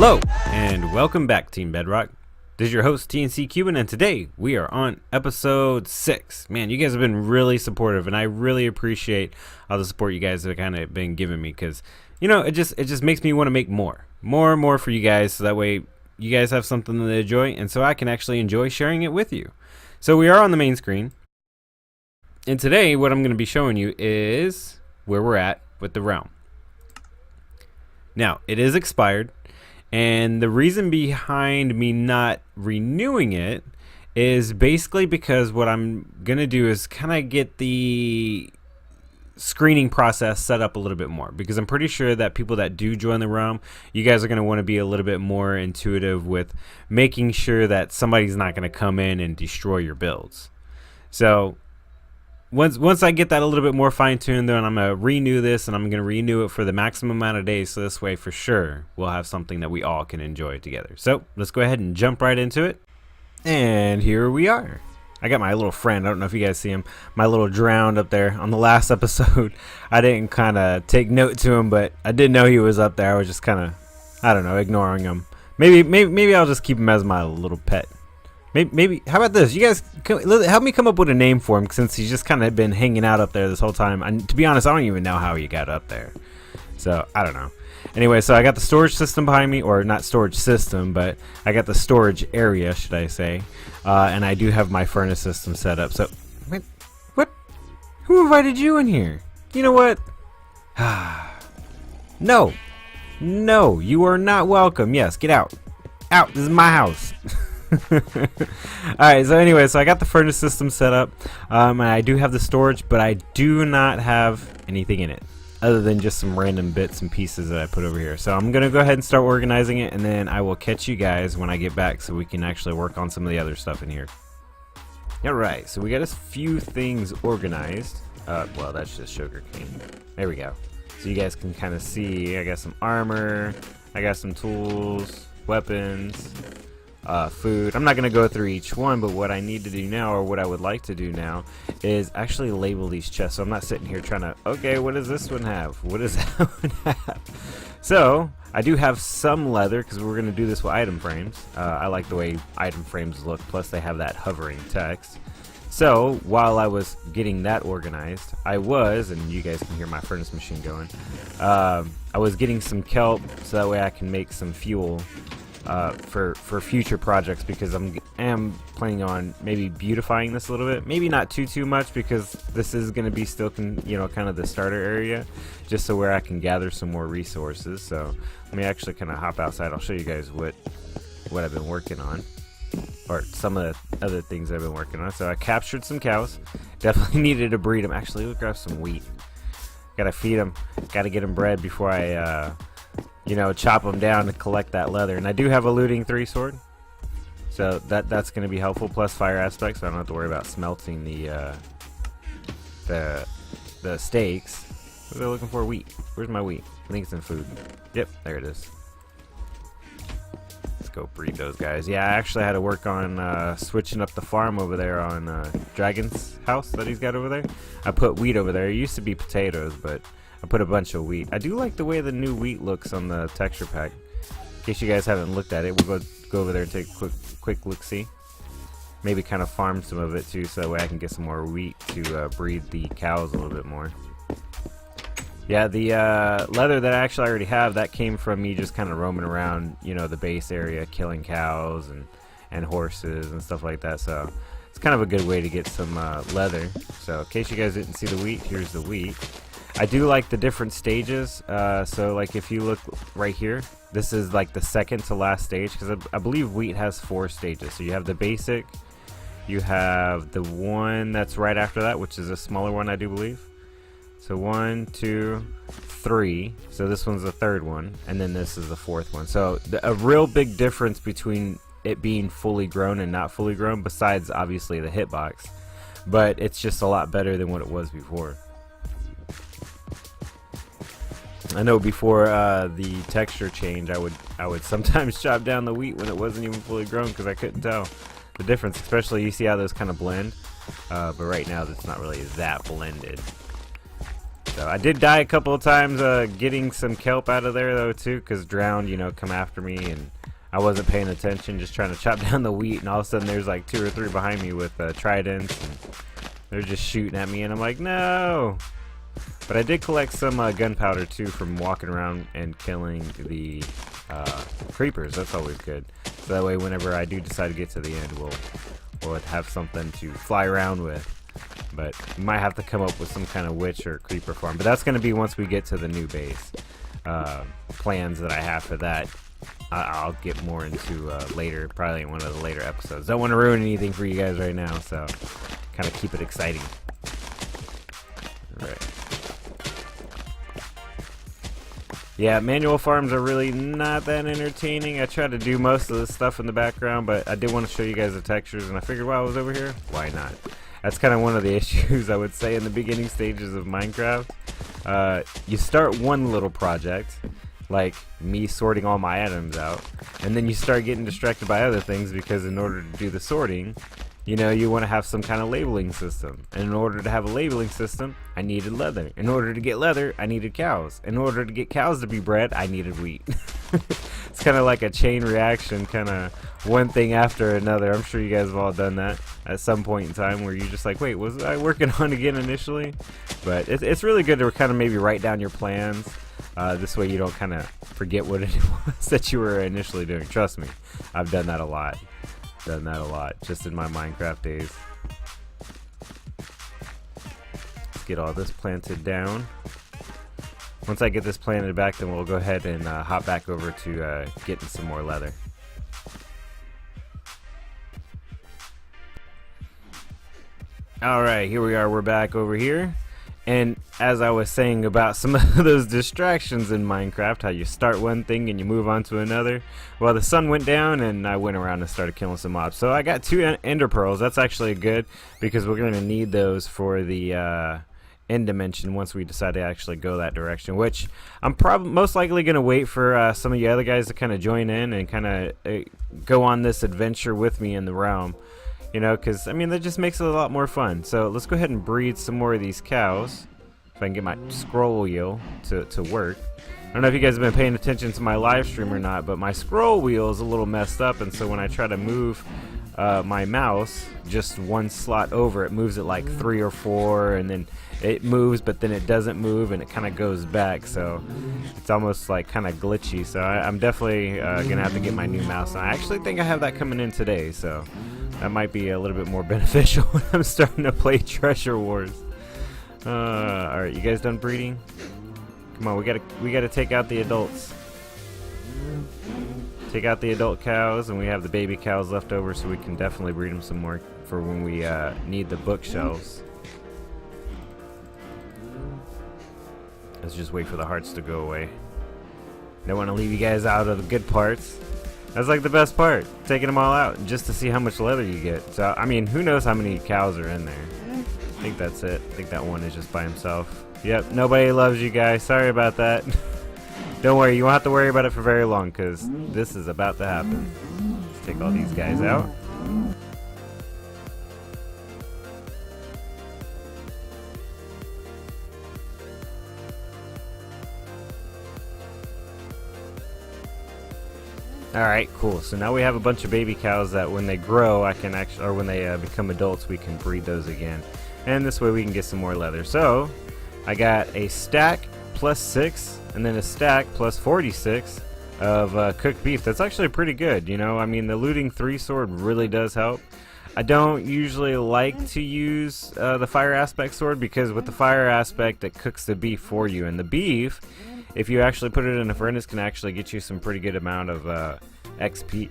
Hello, and welcome back, Team Bedrock. This is your host, TNC Cuban, and today we are on episode 6. Man, you guys have been really supportive, and I really appreciate all the support you guys have kind of been giving me, because, you know, it just makes me want to make more and more for you guys, so that way you guys have something to enjoy, and so I can actually enjoy sharing it with you. So we are on the main screen, and today what I'm going to be showing you is where we're at with the realm. Now, it is expired. And the reason behind me not renewing it is basically because what I'm going to do is kind of get the screening process set up a little bit more. Because I'm pretty sure that people that do join the realm, you guys are going to want to be a little bit more intuitive with making sure that somebody's not going to come in and destroy your builds. So once I get that a little bit more fine-tuned, then I'm going to renew this, and I'm going to renew it for the maximum amount of days, so this way for sure we'll have something that we all can enjoy together. So let's go ahead and jump right into it. And here we are. I got my little friend. I don't know if you guys see him. My little drowned up there on the last episode. I didn't kind of take note to him, but I did know he was up there. I was just kind of, I don't know, ignoring him. Maybe I'll just keep him as my little pet. Maybe how about this? You guys help me come up with a name for him, since he's just kind of been hanging out up there this whole time. And to be honest, I don't even know how he got up there. So I don't know. Anyway, so I got the storage system behind me, or not storage system, but I got the storage area, should I say? And I do have my furnace system set up. So wait, what? Who invited you in here? You know what? No, you are not welcome. Yes, get out. Out. This is my house. Alright, so anyway, so I got the furnace system set up, and I do have the storage, but I do not have anything in it other than just some random bits and pieces that I put over here. So I'm gonna go ahead and start organizing it, and then I will catch you guys when I get back so we can actually work on some of the other stuff in here. Alright, so we got a few things organized. Well, that's just sugar cane. There we go. So you guys can kind of see I got some armor, I got some tools, weapons, food. I'm not going to go through each one, but what I need to do now, or what I would like to do now, is actually label these chests. So I'm not sitting here trying to, okay, what does this one have? What does that one have? So I do have some leather, because we're going to do this with item frames. I like the way item frames look, plus they have that hovering text. So while I was getting that organized, and you guys can hear my furnace machine going, I was getting some kelp, so that way I can make some fuel for future projects, because I am planning on maybe beautifying this a little bit. Maybe not too much, because this is going to be still kind of the starter area, just so where I can gather some more resources. So let me actually kind of hop outside. I'll show you guys what I've been working on, or some of the other things I've been working on. So I captured some cows. Definitely needed to breed them. Actually, we'll grab some wheat. Gotta feed them. Gotta get them bred before I chop them down to collect that leather. And I do have a looting 3 sword, so that's going to be helpful, plus fire aspect, so I don't have to worry about smelting the steaks. What are they looking for? Wheat. Where's my wheat? I think it's in food. Yep, there it is. Let's go breed those guys. Yeah, I actually had to work on switching up the farm over there on Dragon's house that he's got over there. I put wheat over there. It used to be potatoes, but I put a bunch of wheat. I do like the way the new wheat looks on the texture pack. In case you guys haven't looked at it, we'll go over there and take a quick look-see. Maybe kind of farm some of it too, so that way I can get some more wheat to breed the cows a little bit more. Yeah, the leather that I actually already have, that came from me just kind of roaming around, the base area, killing cows and horses and stuff like that. So it's kind of a good way to get some leather. So in case you guys didn't see the wheat, here's the wheat. I do like the different stages, so like if you look right here, this is like the second to last stage, because I believe wheat has 4 stages. So you have the basic, you have the one that's right after that, which is a smaller one, I do believe. So 1, 2, 3, so this one's the 3rd one, and then this is the 4th one. So a real big difference between it being fully grown and not fully grown, besides obviously the hitbox, but it's just a lot better than what it was before. I know before the texture change, I would sometimes chop down the wheat when it wasn't even fully grown, because I couldn't tell the difference. Especially, you see how those kind of blend, but right now it's not really that blended. So I did die a couple of times getting some kelp out of there though too, because drowned, you know, come after me, and I wasn't paying attention, just trying to chop down the wheat, and all of a sudden there's like 2 or 3 behind me with tridents, and they're just shooting at me, and I'm like, no. But I did collect some gunpowder too from walking around and killing the creepers. That's always good. So that way, whenever I do decide to get to the end, we'll have something to fly around with. But you might have to come up with some kind of witch or creeper farm. But that's going to be once we get to the new base. Plans that I have for that, I'll get more into later, probably in one of the later episodes. Don't want to ruin anything for you guys right now, so kind of keep it exciting. All right. Yeah, manual farms are really not that entertaining. I try to do most of the stuff in the background, but I did want to show you guys the textures, and I figured while I was over here, why not? That's kind of one of the issues, I would say, in the beginning stages of Minecraft. You start one little project, like me sorting all my items out, and then you start getting distracted by other things, because in order to do the sorting, you know, you want to have some kind of labeling system. And in order to have a labeling system, I needed leather. In order to get leather, I needed cows. In order to get cows to be bred, I needed wheat. It's kind of like a chain reaction, kind of one thing after another. I'm sure you guys have all done that at some point in time, where you're just like, wait, was I working on again initially? But it's really good to kind of maybe write down your plans. This way you don't kind of forget what it was that you were initially doing. Trust me, I've done that a lot. Just in my Minecraft days. Let's get all this planted down. Once I get this planted back, then we'll go ahead and hop back over to getting some more leather. Alright, here we are, we're back over here. And as I was saying about some of those distractions in Minecraft, how you start one thing and you move on to another. Well, the sun went down and I went around and started killing some mobs. So I got 2 ender pearls. That's actually good, because we're going to need those for the end dimension once we decide to actually go that direction. Which I'm most likely going to wait for some of you other guys to kind of join in and kind of go on this adventure with me in the realm. You know, because, I mean, that just makes it a lot more fun. So let's go ahead and breed some more of these cows. If I can get my scroll wheel to work. I don't know if you guys have been paying attention to my live stream or not, but my scroll wheel is a little messed up. And so when I try to move my mouse just one slot over, it moves it like 3 or 4. And then it moves, but then it doesn't move, and it kind of goes back. So it's almost like kind of glitchy. So I'm definitely going to have to get my new mouse. And I actually think I have that coming in today. So that might be a little bit more beneficial when I'm starting to play Treasure Wars. Alright, you guys done breeding? Come on, we gotta take out the adults. Take out the adult cows, and we have the baby cows left over, so we can definitely breed them some more for when we need the bookshelves. Let's just wait for the hearts to go away. Don't want to leave you guys out of the good parts. That's like the best part, taking them all out just to see how much leather you get. So, I mean, who knows how many cows are in there. I think that's it. I think that one is just by himself. Yep, nobody loves you guys. Sorry about that. Don't worry, you won't have to worry about it for very long, because this is about to happen. Let's take all these guys out. Alright, cool. So now we have a bunch of baby cows that when they grow, I can actually, or when they become adults, we can breed those again. And this way we can get some more leather. So, I got a stack plus 6, and then a stack plus 46 of cooked beef. That's actually pretty good, you know? I mean, the looting 3 sword really does help. I don't usually like to use the fire aspect sword, because with the fire aspect, it cooks the beef for you. And the beef, if you actually put it in a furnace, can actually get you some pretty good amount of XP.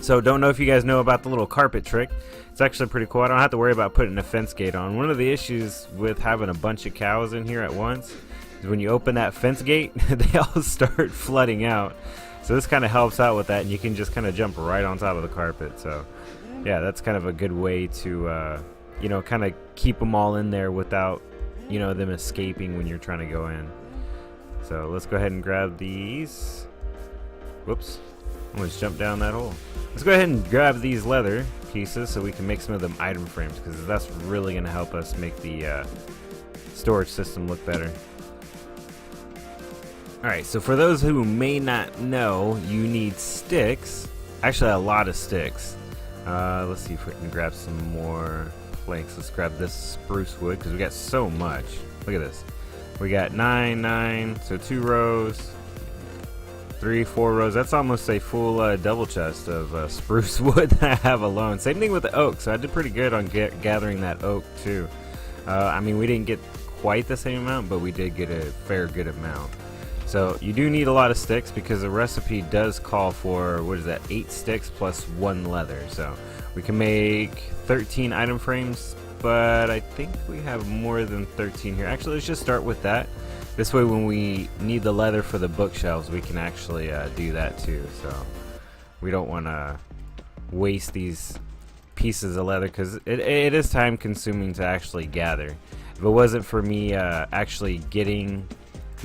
So don't know if you guys know about the little carpet trick. It's actually pretty cool. I don't have to worry about putting a fence gate on. One of the issues with having a bunch of cows in here at once is when you open that fence gate, they all start flooding out. So this kind of helps out with that, and you can just kind of jump right on top of the carpet. So yeah, that's kind of a good way to you know, kind of keep them all in there without, you know, them escaping when you're trying to go in. So let's go ahead and grab these. Whoops, almost jumped down that hole. Let's go ahead and grab these leather pieces so we can make some of them item frames, because that's really going to help us make the storage system look better. Alright, so for those who may not know, you need sticks. Actually, a lot of sticks. Let's see if we can grab some more planks. Let's grab this spruce wood because we got so much. Look at this. We got 9, so 2 rows, 3, 4 rows. That's almost a full double chest of spruce wood that I have alone. Same thing with the oak. So I did pretty good on gathering that oak too. I mean, we didn't get quite the same amount, but we did get a fair good amount. So you do need a lot of sticks because the recipe does call for, what is that, 8 sticks plus 1 leather. So we can make 13 item frames, but I think we have more than 13 here. Actually, let's just start with that. This way when we need the leather for the bookshelves, we can actually do that too. So we don't want to waste these pieces of leather because it is time consuming to actually gather. If it wasn't for me actually getting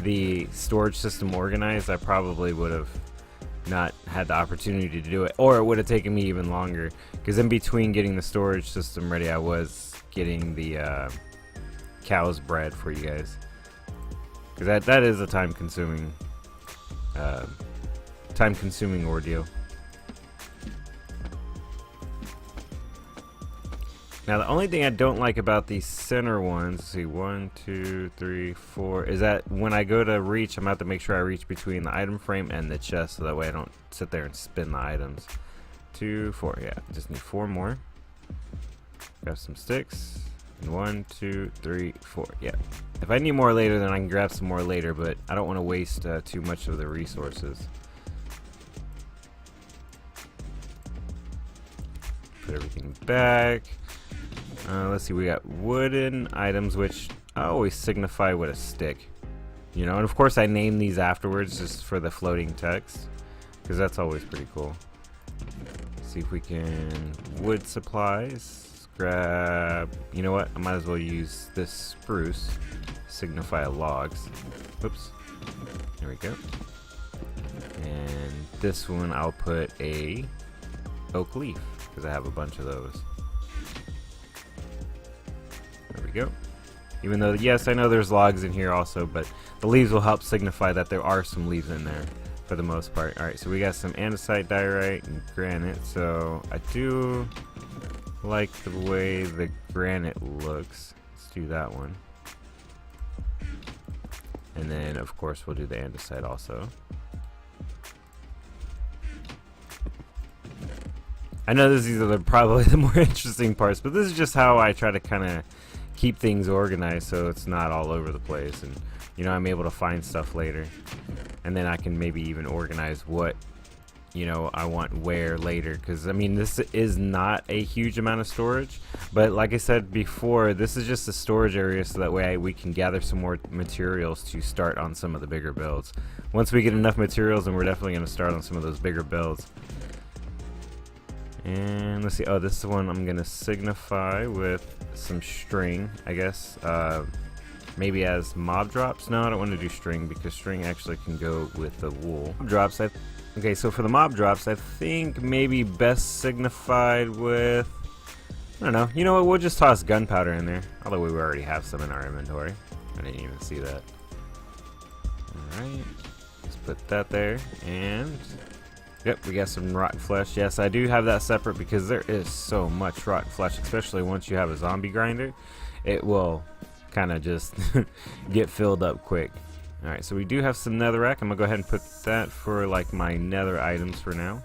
the storage system organized, I probably would have not had the opportunity to do it, or it would have taken me even longer because in between getting the storage system ready, I was getting the cows bred for you guys, because that is a time consuming ordeal. Now the only thing I don't like about these center ones, let's see, 1, 2, 3, 4, is that when I go to reach, I'm going to have to make sure I reach between the item frame and the chest so that way I don't sit there and spin the items. 2, 4, yeah, just need 4 more. Grab some sticks. 1, 2, 3, 4, yeah. If I need more later, then I can grab some more later, but I don't want to waste too much of the resources. Put everything back. Let's see, we got wooden items, which I always signify with a stick. You know, and of course I name these afterwards just for the floating text, because that's always pretty cool. Let's see if we can... wood supplies. Grab... you know what? I might as well use this spruce. Signify logs. Oops. There we go. And this one I'll put a oak leaf, because I have a bunch of those. There we go. Even though, yes, I know there's logs in here also, but the leaves will help signify that there are some leaves in there for the most part. Alright, so we got some andesite, diorite, and granite. So I do like the way the granite looks. Let's do that one. And then, of course, we'll do the andesite also. I know these are probably the more interesting parts, but this is just how I try to kind of keep things organized so it's not all over the place, and you know, I'm able to find stuff later, and then I can maybe even organize what, you know, I want where later, because I mean, this is not a huge amount of storage, but like I said before, this is just a storage area so that way we can gather some more materials to start on some of the bigger builds. Once we get enough materials, then we're definitely going to start on some of those bigger builds. And let's see, oh, this is one I'm going to signify with some string, I guess. Maybe as mob drops. No, I don't want to do string because string actually can go with the wool. Drops, okay, so for the mob drops, I think maybe best signified with, I don't know. You know what, we'll just toss gunpowder in there. Although we already have some in our inventory. I didn't even see that. Alright, let's put that there, and... yep, we got some rotten flesh. Yes, I do have that separate because there is so much rotten flesh, especially once you have a zombie grinder. It will kind of just get filled up quick. Alright, so we do have some netherrack. I'm going to go ahead and put that for like my nether items for now.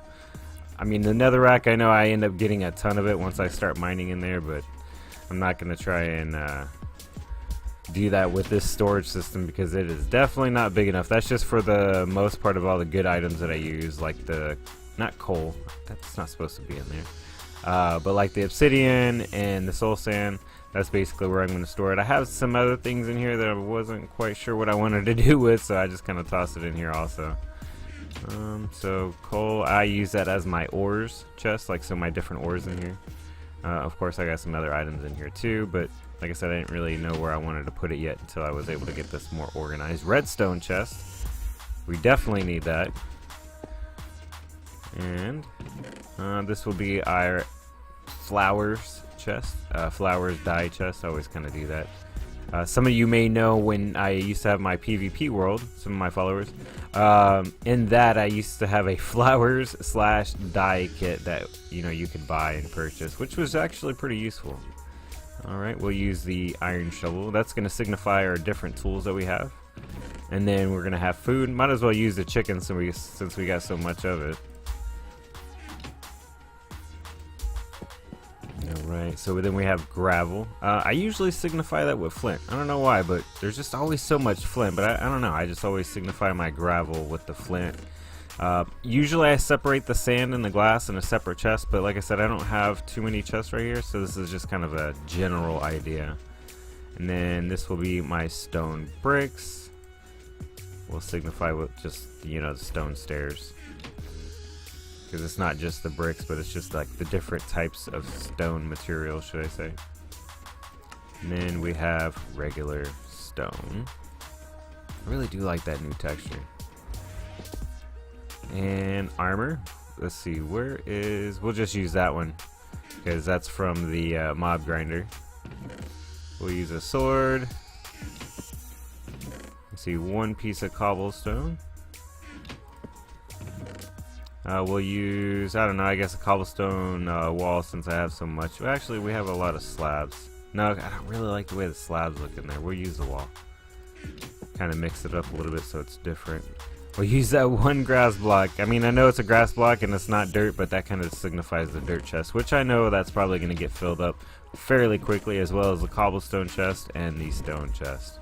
I mean, the netherrack, I know I end up getting a ton of it once I start mining in there, but I'm not going to try and do that with this storage system because it is definitely not big enough. That's just for the most part of all the good items that I use, like the, not coal, that's not supposed to be in there, but like the obsidian and the soul sand. That's basically where I'm going to store it. I have some other things in here that I wasn't quite sure what I wanted to do with, so I just kind of tossed it in here also. So coal, I use that as my ores chest, like so my different ores in here. Of course I got some other items in here too, but like I said, I didn't really know where I wanted to put it yet until I was able to get this more organized. Redstone chest, we definitely need that. And this will be our flowers chest, flowers dye chest. I always kind of do that. Some of you may know when I used to have my PvP world, some of my followers, in that I used to have a flowers / dye kit that you could buy and purchase, which was actually pretty useful. Alright, we'll use the iron shovel. That's going to signify our different tools that we have. And then we're going to have food. Might as well use the chicken since we got so much of it. Alright, so then we have gravel. I usually signify that with flint. I don't know why, but there's just always so much flint. But I don't know, I just always signify my gravel with the flint. Usually I separate the sand and the glass in a separate chest, but like I said, I don't have too many chests right here, so this is just kind of a general idea. And then this will be my stone bricks. We'll signify with just, the stone stairs. Because it's not just the bricks, but it's just like the different types of stone material, should I say. And then we have regular stone. I really do like that new texture. And armor. Let's see, we'll just use that one because that's from the mob grinder. We'll use a sword. Let's see, 1 piece of cobblestone. We'll use, I don't know, I guess a cobblestone wall since I have so much. Well, actually, we have a lot of slabs. No, I don't really like the way the slabs look in there. We'll use the wall. Kind of mix it up a little bit so it's different. We'll use that 1 grass block. I mean, I know it's a grass block and it's not dirt, but that kind of signifies the dirt chest, which I know that's probably going to get filled up fairly quickly, as well as the cobblestone chest and the stone chest.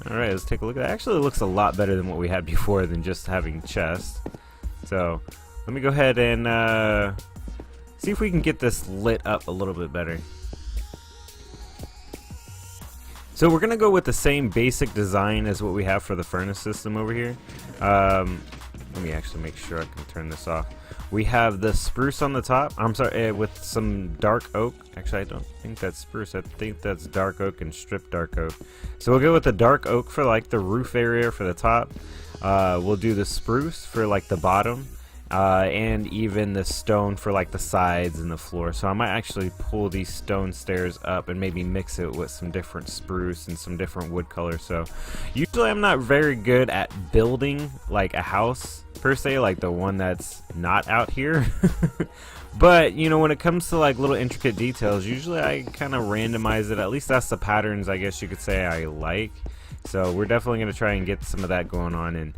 Alright, let's take a look at that. Actually, it looks a lot better than what we had before than just having chests. So, let me go ahead and see if we can get this lit up a little bit better. So we're going to go with the same basic design as what we have for the furnace system over here. Let me actually make sure I can turn this off. We have the spruce on the top. I'm sorry, with some dark oak. Actually, I don't think that's spruce. I think that's dark oak and stripped dark oak. So we'll go with the dark oak for like the roof area for the top. We'll do the spruce for like the bottom. And even the stone for like the sides and the floor. So I might actually pull these stone stairs up and maybe mix it with some different spruce and some different wood color. So usually I'm not very good at building like a house per se, like the one that's not out here. But when it comes to like little intricate details, usually I kind of randomize it. At least that's the patterns I guess you could say I like. So we're definitely going to try and get some of that going on, and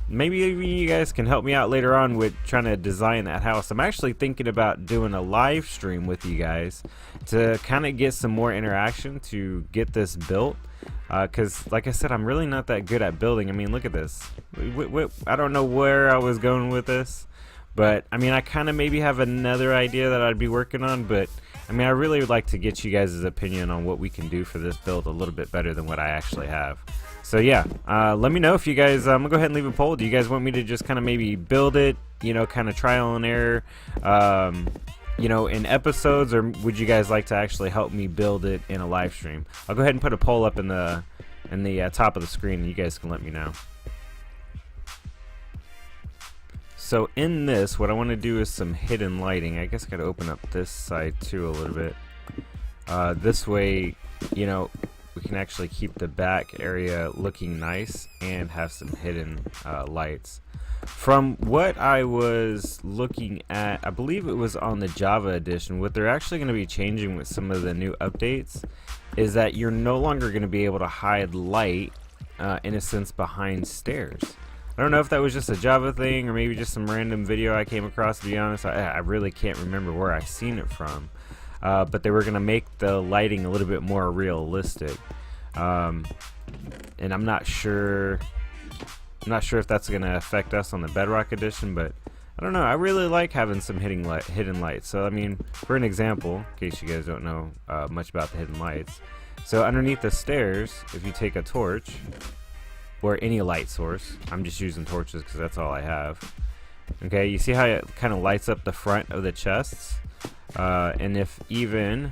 maybe you guys can help me out later on with trying to design that house. I'm actually thinking about doing a live stream with you guys to kind of get some more interaction to get this built, because like I said, I'm really not that good at building. I mean, look at this. I don't know where I was going with this, but I mean, I kind of maybe have another idea that I'd be working on, but I mean, I really would like to get you guys' opinion on what we can do for this build a little bit better than what I actually have. So yeah, let me know if you guys, I'm gonna go ahead and leave a poll. Do you guys want me to just kind of maybe build it, kind of trial and error, in episodes, or would you guys like to actually help me build it in a live stream? I'll go ahead and put a poll up in the top of the screen, and you guys can let me know. So in this, what I want to do is some hidden lighting. I guess I got to open up this side too a little bit. This way, we can actually keep the back area looking nice and have some hidden lights. From what I was looking at, I believe it was on the Java edition, what they're actually going to be changing with some of the new updates is that you're no longer going to be able to hide light, in a sense, behind stairs. I don't know if that was just a Java thing or maybe just some random video I came across, to be honest. I really can't remember where I seen it from. But they were going to make the lighting a little bit more realistic. And I'm not sure if that's going to affect us on the Bedrock edition, but I don't know. I really like having some hidden lights. So, I mean, for an example, in case you guys don't know much about the hidden lights. So, underneath the stairs, if you take a torch, or any light source, I'm just using torches because that's all I have. Okay, you see how it kind of lights up the front of the chests? And if even,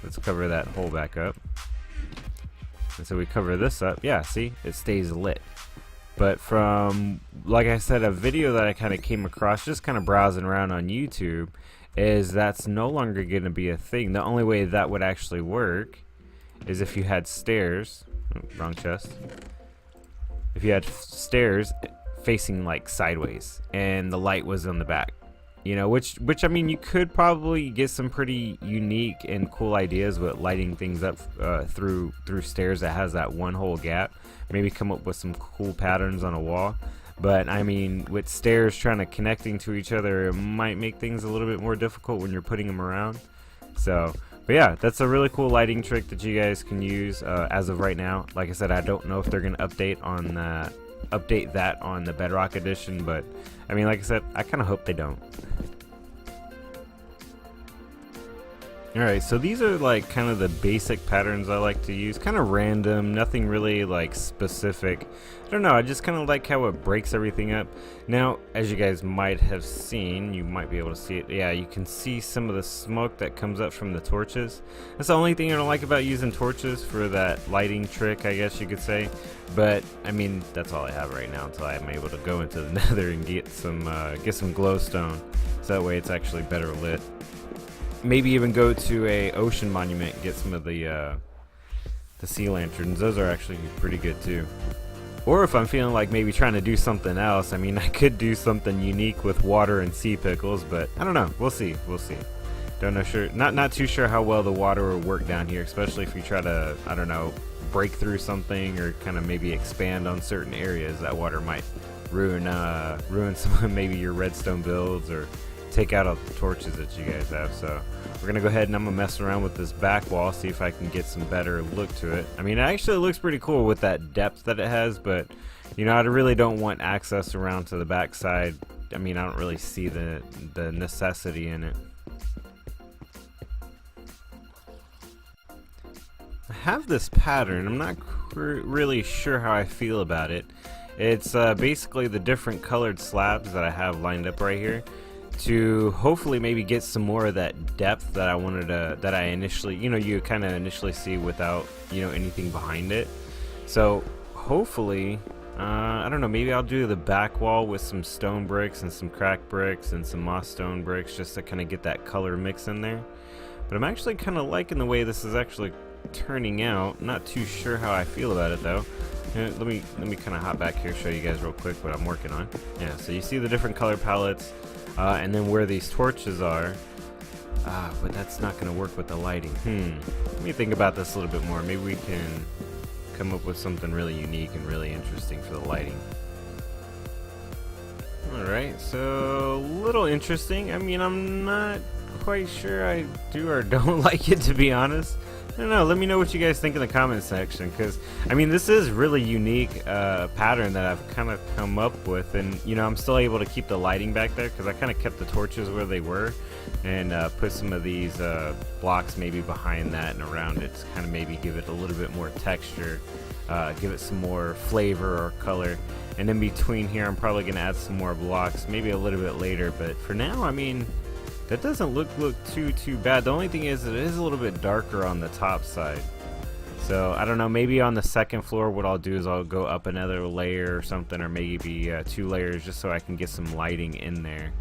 let's cover that hole back up. And so we cover this up, yeah, see, it stays lit. But from, like I said, a video that I kind of came across just kind of browsing around on YouTube, is that's no longer going to be a thing. The only way that would actually work is if you had stairs, wrong chest, if you had stairs facing like sideways and the light was on the back, you know, which I mean, you could probably get some pretty unique and cool ideas with lighting things up through stairs that has that one whole gap. Maybe come up with some cool patterns on a wall. But I mean, with stairs trying to connecting to each other, it might make things a little bit more difficult when you're putting them around. So, but yeah, that's a really cool lighting trick that you guys can use as of right now. Like I said, I don't know if they're gonna update that on the Bedrock edition, but I mean, like I said, I kind of hope they don't. Alright, so these are like kind of the basic patterns I like to use, kind of random, nothing really like specific. I don't know, I just kind of like how it breaks everything up. Now, as you guys might have seen, you might be able to see it, yeah, you can see some of the smoke that comes up from the torches. That's the only thing I don't like about using torches for that lighting trick, I guess you could say. But, I mean, that's all I have right now until I'm able to go into the nether and get some glowstone, so that way it's actually better lit. Maybe even go to a ocean monument and get some of the sea lanterns. Those are actually pretty good too. Or if I'm feeling like maybe trying to do something else, I mean, I could do something unique with water and sea pickles, but I don't know. We'll see. We'll see. Don't know. Sure. Not too sure how well the water will work down here, especially if you try to, I don't know, break through something or kind of maybe expand on certain areas. That water might ruin some maybe your redstone builds or take out all the torches that you guys have. So we're gonna go ahead and I'm gonna mess around with this back wall, see if I can get some better look to it. I mean, it actually looks pretty cool with that depth that it has, but you know, I really don't want access around to the back side. I mean, I don't really see the necessity in it. I have this pattern. I'm not really sure how I feel about it. It's basically the different colored slabs that I have lined up right here, to hopefully maybe get some more of that depth that I wanted to, that I initially, you know, you kind of initially see without, you know, anything behind it. So hopefully, I don't know, maybe I'll do the back wall with some stone bricks and some cracked bricks and some moss stone bricks just to kind of get that color mix in there. But I'm actually kind of liking the way this is actually turning out. Not too sure how I feel about it though. Let me kind of hop back here, show you guys real quick what I'm working on. Yeah, so you see the different color palettes. And then where these torches are, but that's not going to work with the lighting. Let me think about this a little bit more. Maybe we can come up with something really unique and really interesting for the lighting. Alright, so a little interesting. I mean, I'm not quite sure I do or don't like it, to be honest. I don't know, let me know what you guys think in the comment section, because I mean, this is really unique pattern that I've kind of come up with, and you know, I'm still able to keep the lighting back there because I kind of kept the torches where they were and put some of these blocks maybe behind that and around it to kind of maybe give it a little bit more texture, give it some more flavor or color. And in between here, I'm probably going to add some more blocks maybe a little bit later, but for now, I mean, that doesn't look too bad. The only thing is, it is a little bit darker on the top side. So I don't know, maybe on the second floor what I'll do is I'll go up another layer or something, or maybe 2 layers, just so I can get some lighting in there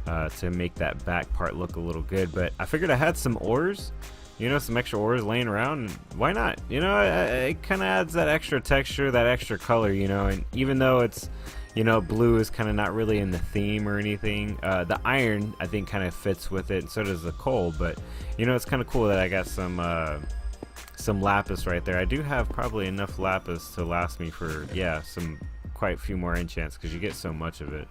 to make that back part look a little good. But I figured I had some ores, you know, some extra ores laying around, and why not? You know, it kind of adds that extra texture, that extra color, you know. And even though it's, you know, blue is kind of not really in the theme or anything, the iron I think kind of fits with it, and so does the coal. But you know, it's kind of cool that I got some lapis right there. I do have probably enough lapis to last me for, yeah, quite a few more enchants, because you get so much of it.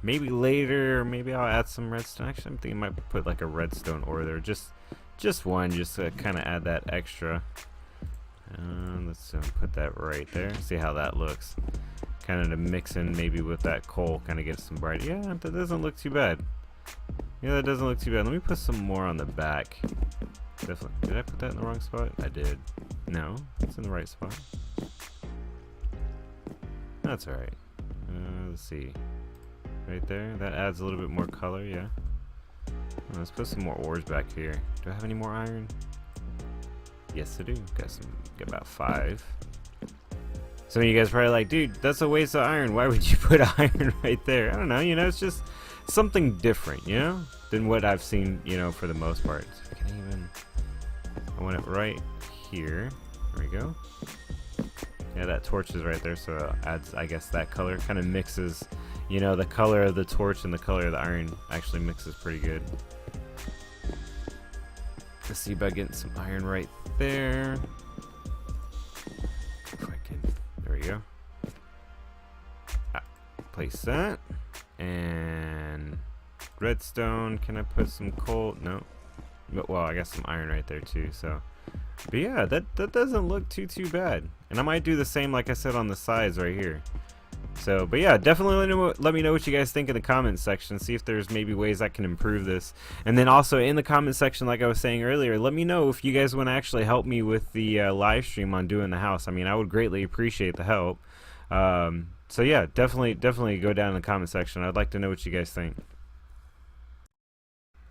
Maybe later, maybe I'll add some redstone. Actually, I'm thinking I might put like a redstone ore there, just one, just to kind of add that extra. Let's put that right there. See how that looks. Kind of to mix in maybe with that coal, kind of get some bright. Yeah, that doesn't look too bad. Yeah, that doesn't look too bad. Let me put some more on the back. Definitely. Did I put that in the wrong spot? I did. No, it's in the right spot. That's alright. Let's see. Right there. That adds a little bit more color, yeah. Let's put some more ores back here. Do I have any more iron? Yes, I do. Got about 5. Some of you guys are probably like, dude, that's a waste of iron. Why would you put iron right there? I don't know. You know, it's just something different, you know, than what I've seen, you know, for the most part. I want right here. There we go. Yeah, that torch is right there, so it adds, I guess, that color. Kind of mixes, you know, the color of the torch and the color of the iron actually mixes pretty good. Let's see about getting some iron right there. If I can, there we go. Place that. And redstone, can I put some coal? No. But, well, I got some iron right there too, so. But yeah, that doesn't look too bad. And I might do the same like I said on the sides right here. So, but yeah, definitely let me know what you guys think in the comments section. See if there's maybe ways I can improve this. And then also in the comment section, like I was saying earlier, let me know if you guys want to actually help me with the live stream on doing the house. I mean, I would greatly appreciate the help. So yeah, definitely go down in the comment section. I'd like to know what you guys think.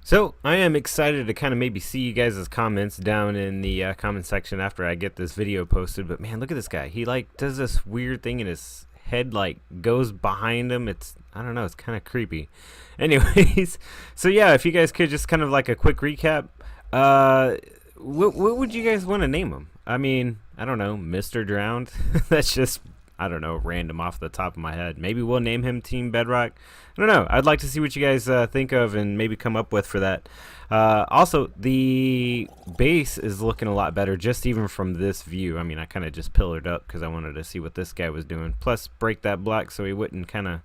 So I am excited to kind of maybe see you guys' comments down in the comment section after I get this video posted. But man, look at this guy. He like does this weird thing in his head, like goes behind him. It's, I don't know, it's kind of creepy. Anyways, so yeah, if you guys could just kind of like a quick recap, what would you guys want to name him? I mean, I don't know, Mr. Drowned. That's just, I don't know, random off the top of my head. Maybe we'll name him TeamBedrock. I don't know. I'd like to see what you guys think of and maybe come up with for that. Also, the base is looking a lot better just even from this view. I mean, I kind of just pillared up because I wanted to see what this guy was doing. Plus, break that block so he wouldn't kind of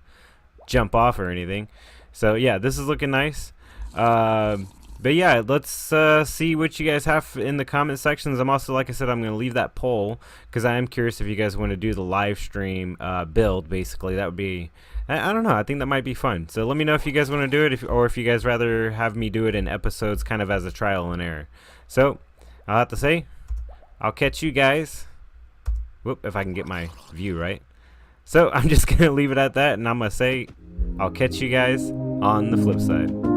jump off or anything. So, yeah, this is looking nice. But yeah, let's see what you guys have in the comment sections. I'm also, like I said, I'm going to leave that poll because I am curious if you guys want to do the live stream build, basically. That would be, I don't know, I think that might be fun. So let me know if you guys want to do it, or if you guys rather have me do it in episodes kind of as a trial and error. So I'll have to say, I'll catch you guys. Whoop, if I can get my view right. So I'm just going to leave it at that, and I'm going to say, I'll catch you guys on the flip side.